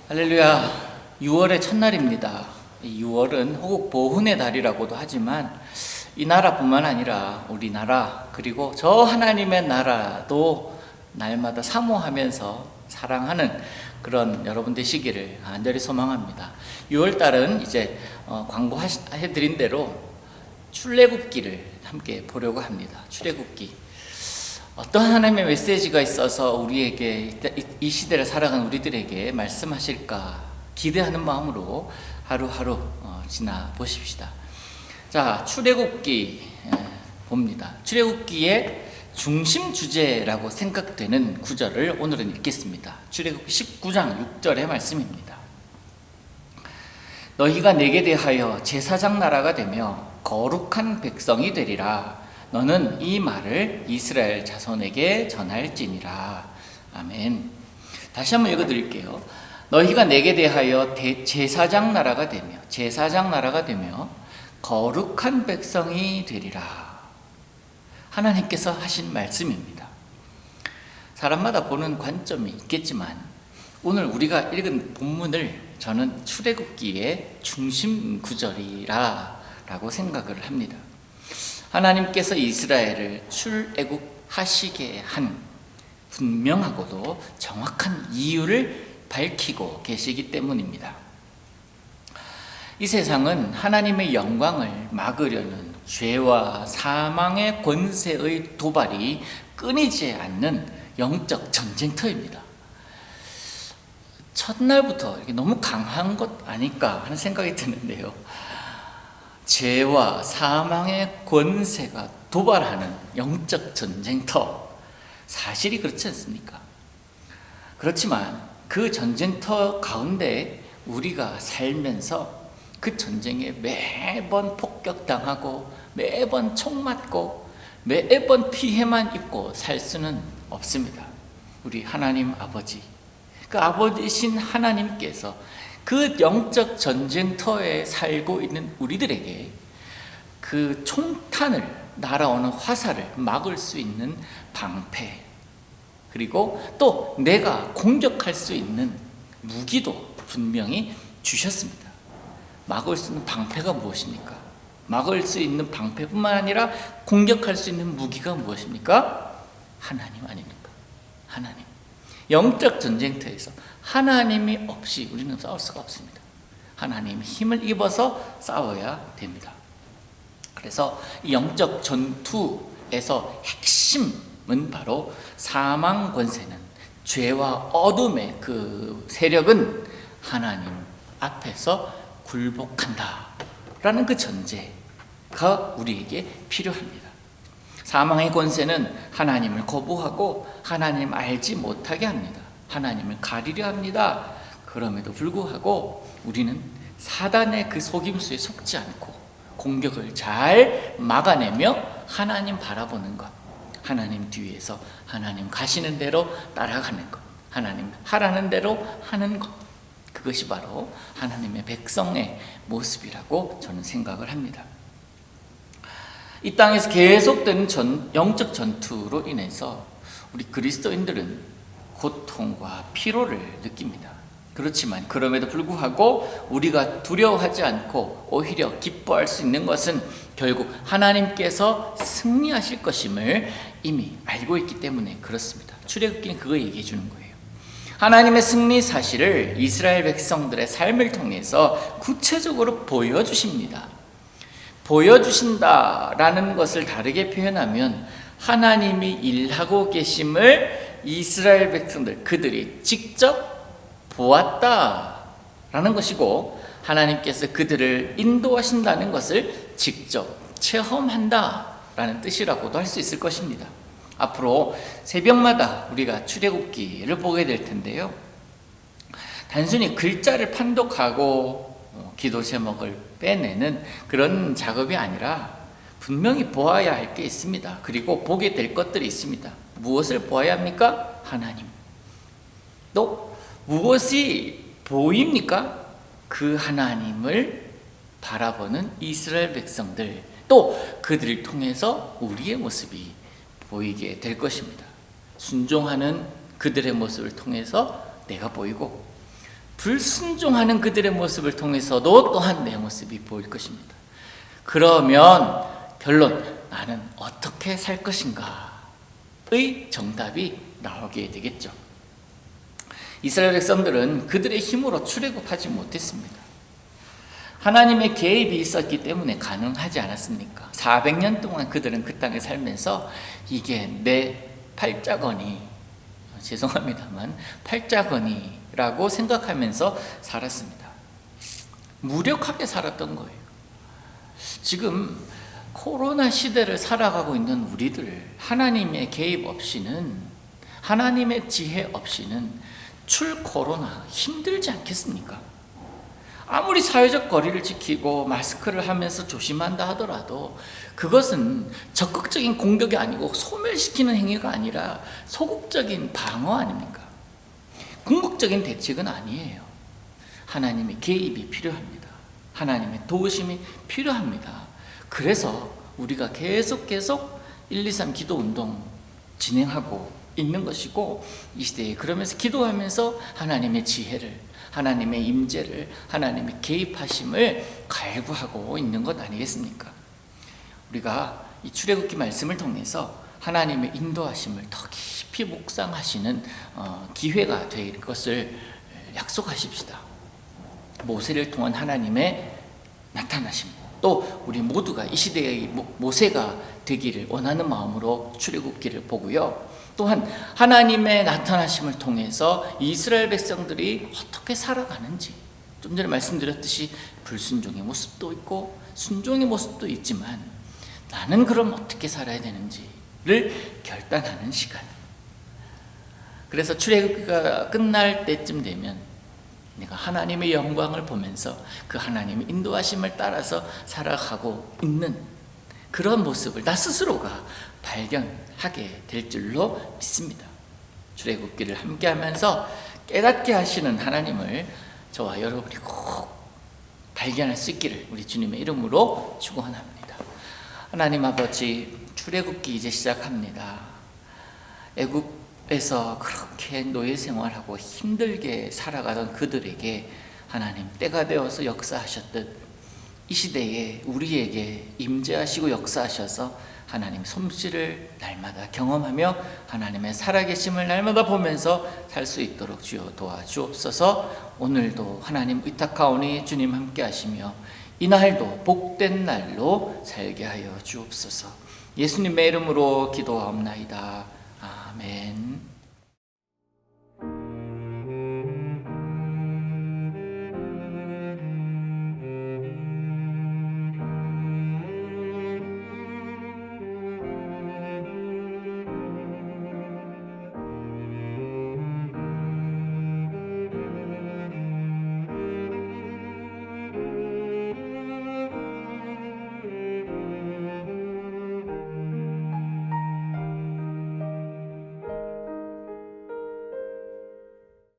할렐루야. 6월의 첫날입니다. 6월은 호국 보훈의 달이라고도 하지만 이 나라뿐만 아니라 우리나라 그리고 저 하나님의 나라도 날마다 사모하면서 사랑하는 그런 여러분 되시기를 간절히 소망합니다. 6월달은 이제 광고해드린 대로 출애굽기를 함께 보려고 합니다. 출애굽기. 어떤 하나님의 메시지가 있어서 우리에게 이 시대를 살아가는 우리들에게 말씀하실까 기대하는 마음으로 하루하루 지나보십시다. 자, 출애굽기 봅니다. 출애굽기의 중심 주제라고 생각되는 구절을 오늘은 읽겠습니다. 출애굽기 19장 6절의 말씀입니다. 너희가 내게 대하여 제사장 나라가 되며 거룩한 백성이 되리라. 너는 이 말을 이스라엘 자손에게 전할지니라. 아멘. 다시 한번 읽어드릴게요. 너희가 내게 대하여 제사장 나라가 되며 거룩한 백성이 되리라. 하나님께서 하신 말씀입니다. 사람마다 보는 관점이 있겠지만 오늘 우리가 읽은 본문을 저는 출애굽기의 중심 구절이라고 생각을 합니다. 하나님께서 이스라엘을 출애굽하시게 한 분명하고도 정확한 이유를 밝히고 계시기 때문입니다. 이 세상은 하나님의 영광을 막으려는 죄와 사망의 권세의 도발이 끊이지 않는 영적 전쟁터입니다. 첫날부터 이게 너무 강한 것 아닐까 하는 생각이 드는데요. 죄와 사망의 권세가 도발하는 영적 전쟁터, 사실이 그렇지 않습니까? 그렇지만 그 전쟁터 가운데 우리가 살면서 그 전쟁에 매번 폭격당하고 매번 총 맞고 매번 피해만 입고 살 수는 없습니다. 우리 하나님 아버지, 그 아버지신 하나님께서 그 영적 전쟁터에 살고 있는 우리들에게 그 총탄을 날아오는 화살을 막을 수 있는 방패, 그리고 또 내가 공격할 수 있는 무기도 분명히 주셨습니다. 막을 수 있는 방패가 무엇입니까? 막을 수 있는 방패뿐만 아니라 공격할 수 있는 무기가 무엇입니까? 하나님 아닙니까? 하나님. 영적 전쟁터에서 하나님이 없이 우리는 싸울 수가 없습니다. 하나님의 힘을 입어서 싸워야 됩니다. 그래서 이 영적 전투에서 핵심은 바로 사망 권세는, 죄와 어둠의 그 세력은 하나님 앞에서 굴복한다 라는 그 전제가 우리에게 필요합니다. 사망의 권세는 하나님을 거부하고 하나님 알지 못하게 합니다. 하나님을 가리려 합니다. 그럼에도 불구하고 우리는 사단의 그 속임수에 속지 않고 공격을 잘 막아내며 하나님 바라보는 것, 하나님 뒤에서 하나님 가시는 대로 따라가는 것, 하나님 하라는 대로 하는 것, 그것이 바로 하나님의 백성의 모습이라고 저는 생각을 합니다. 이 땅에서 계속되는 영적 전투로 인해서 우리 그리스도인들은 고통과 피로를 느낍니다. 그렇지만 그럼에도 불구하고 우리가 두려워하지 않고 오히려 기뻐할 수 있는 것은 결국 하나님께서 승리하실 것임을 이미 알고 있기 때문에 그렇습니다. 출애굽기는 그거 얘기해 주는 거예요. 하나님의 승리 사실을 이스라엘 백성들의 삶을 통해서 구체적으로 보여주십니다. 보여주신다라는 것을 다르게 표현하면 하나님이 일하고 계심을 이스라엘 백성들, 그들이 직접 보았다라는 것이고, 하나님께서 그들을 인도하신다는 것을 직접 체험한다라는 뜻이라고도 할 수 있을 것입니다. 앞으로 새벽마다 우리가 출애굽기를 보게 될 텐데요, 단순히 글자를 판독하고 기도 제목을 빼내는 그런 작업이 아니라 분명히 보아야 할 게 있습니다. 그리고 보게 될 것들이 있습니다. 무엇을 보아야 합니까? 하나님. 또 무엇이 보입니까? 그 하나님을 바라보는 이스라엘 백성들, 또 그들을 통해서 우리의 모습이 보이게 될 것입니다. 순종하는 그들의 모습을 통해서 내가 보이고, 불순종하는 그들의 모습을 통해서도 또한 내 모습이 보일 것입니다. 그러면 결론, 나는 어떻게 살 것인가의 정답이 나오게 되겠죠. 이스라엘 백성들은 그들의 힘으로 출애굽하지 못했습니다. 하나님의 개입이 있었기 때문에 가능하지 않았습니까? 400년 동안 그들은 그 땅에 살면서 이게 내 팔자거니, 죄송합니다만 팔자거니라고 생각하면서 살았습니다. 무력하게 살았던 거예요. 지금 코로나 시대를 살아가고 있는 우리들, 하나님의 개입 없이는, 하나님의 지혜 없이는 출 코로나 힘들지 않겠습니까? 아무리 사회적 거리를 지키고 마스크를 하면서 조심한다 하더라도 그것은 적극적인 공격이 아니고 소멸시키는 행위가 아니라 소극적인 방어 아닙니까? 궁극적인 대책은 아니에요. 하나님의 개입이 필요합니다. 하나님의 도우심이 필요합니다. 그래서 우리가 계속 123 기도 운동 진행하고 있는 것이고, 이 시대에 그러면서 기도하면서 하나님의 지혜를, 하나님의 임재를, 하나님의 개입하심을 갈구하고 있는 것 아니겠습니까? 우리가 이 출애굽기 말씀을 통해서 하나님의 인도하심을 더 깊이 묵상하시는 기회가 될 것을 약속하십시다. 모세를 통한 하나님의 나타나심, 또 우리 모두가 이 시대의 모세가 되기를 원하는 마음으로 출애굽기를 보고요. 또한 하나님의 나타나심을 통해서 이스라엘 백성들이 어떻게 살아가는지, 좀 전에 말씀드렸듯이 불순종의 모습도 있고 순종의 모습도 있지만 나는 그럼 어떻게 살아야 되는지를 결단하는 시간. 그래서 출애굽기가 끝날 때쯤 되면 내가 하나님의 영광을 보면서 그 하나님의 인도하심을 따라서 살아가고 있는 그런 모습을 나 스스로가 발견하게 될 줄로 믿습니다. 출애굽기를 함께하면서 깨닫게 하시는 하나님을 저와 여러분이 꼭 발견할 수 있기를 우리 주님의 이름으로 축원합니다. 하나님 아버지, 출애굽기 이제 시작합니다. 애굽에서 그렇게 노예 생활하고 힘들게 살아가던 그들에게 하나님 때가 되어서 역사하셨듯 이 시대에 우리에게 임재하시고 역사하셔서 하나님 솜씨를 날마다 경험하며 하나님의 살아계심을 날마다 보면서 살 수 있도록 주여 도와주옵소서. 오늘도 하나님 의탁하오니 주님 함께 하시며 이날도 복된 날로 살게 하여 주옵소서. 예수님의 이름으로 기도하옵나이다. 아멘.